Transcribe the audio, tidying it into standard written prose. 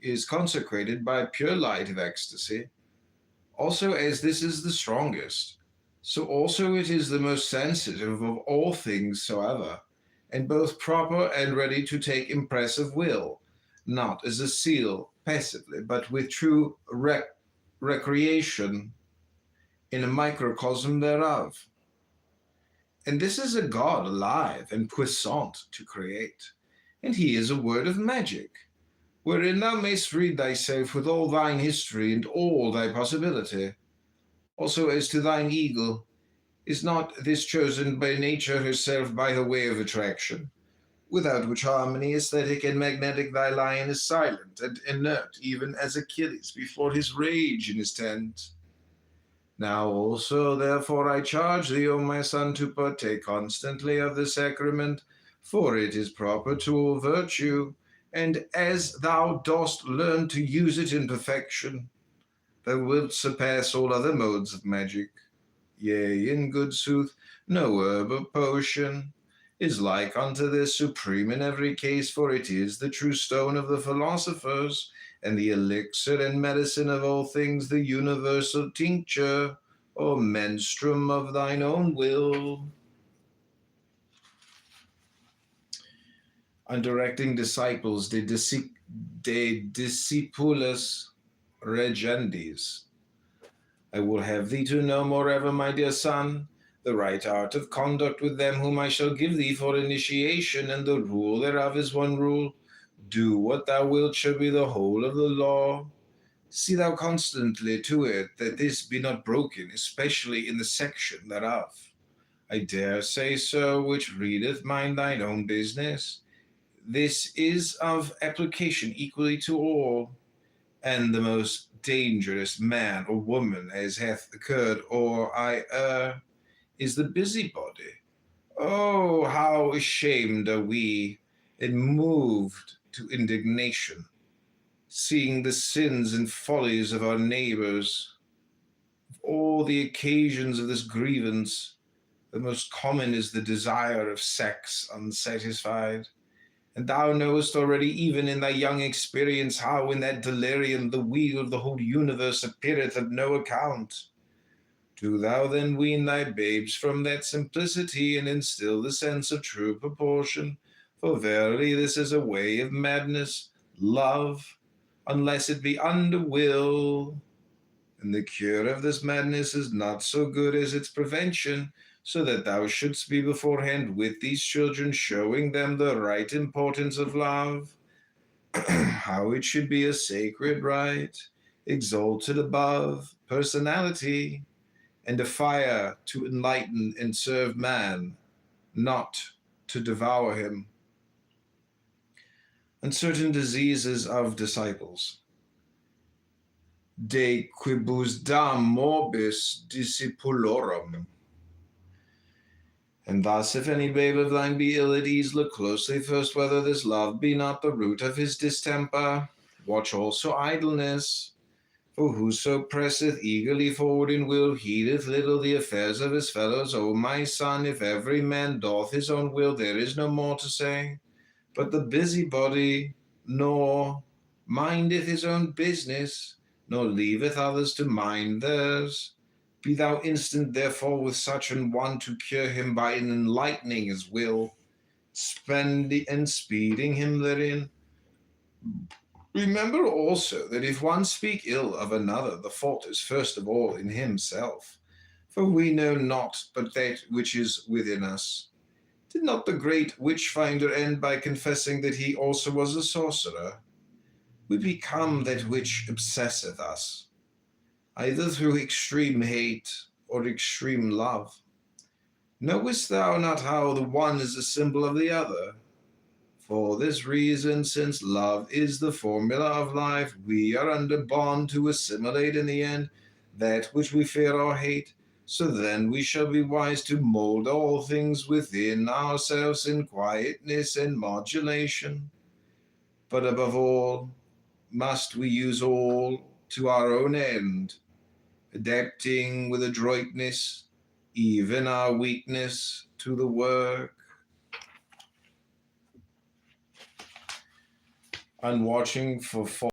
is consecrated by pure light of ecstasy, also as this is the strongest, so also it is the most sensitive of all things soever, and both proper and ready to take impressive will, not as a seal passively, but with true recreation in a microcosm thereof. And this is a God alive and puissant to create, and he is a word of magic, wherein thou mayst read thyself with all thine history and all thy possibility. Also as to thine eagle, is not this chosen by nature herself by the way of attraction, without which harmony, aesthetic and magnetic, thy lion is silent and inert, even as Achilles before his rage in his tent. Now also, therefore, I charge thee, O my son, to partake constantly of the sacrament, for it is proper to all virtue, and as thou dost learn to use it in perfection, thou wilt surpass all other modes of magic. Yea, in good sooth, no herb or potion is like unto this, supreme in every case, for it is the true stone of the philosophers, and the elixir and medicine of all things, the universal tincture or menstruum of thine own will. On directing disciples de discipulis regendis. I will have thee to know moreover, my dear son, the right art of conduct with them whom I shall give thee for initiation, and the rule thereof is one rule. Do what thou wilt shall be the whole of the law. See thou constantly to it that this be not broken, especially in the section thereof. I dare say, sir, which readeth mind thine own business. This is of application equally to all, and the most dangerous man or woman as hath occurred, or I err, is the busybody. Oh, how ashamed are we, and moved to indignation, seeing the sins and follies of our neighbors. Of all the occasions of this grievance, the most common is the desire of sex unsatisfied. And thou knowest already, even in thy young experience, how in that delirium the wheel of the whole universe appeareth of no account. Do thou then wean thy babes from that simplicity, and instil the sense of true proportion, for verily this is a way of madness, love, unless it be under will. And the cure of this madness is not so good as its prevention, so that thou shouldst be beforehand with these children, showing them the right importance of love, how it should be a sacred right, exalted above personality, and a fire to enlighten and serve man, not to devour him. And certain diseases of disciples. De quibusdam morbis discipulorum. And thus, if any babe of thine be ill at ease, look closely first whether this love be not the root of his distemper. Watch also idleness. For whoso presseth eagerly forward in will heedeth little the affairs of his fellows. O my son, if every man doth his own will, there is no more to say. But the busybody nor mindeth his own business, nor leaveth others to mind theirs. Be thou instant, therefore, with such an one to cure him by enlightening his will, spending and speeding him therein. Remember also that if one speak ill of another, the fault is first of all in himself. For we know not but that which is within us. Did not the great witch-finder end by confessing that he also was a sorcerer? We become that which obsesseth us, either through extreme hate or extreme love. Knowest thou not how the one is a symbol of the other? For this reason, since love is the formula of life, we are under bond to assimilate in the end that which we fear or hate. So then we shall be wise to mold all things within ourselves in quietness and modulation. But above all, must we use all to our own end, adapting with adroitness even our weakness to the work. And watching for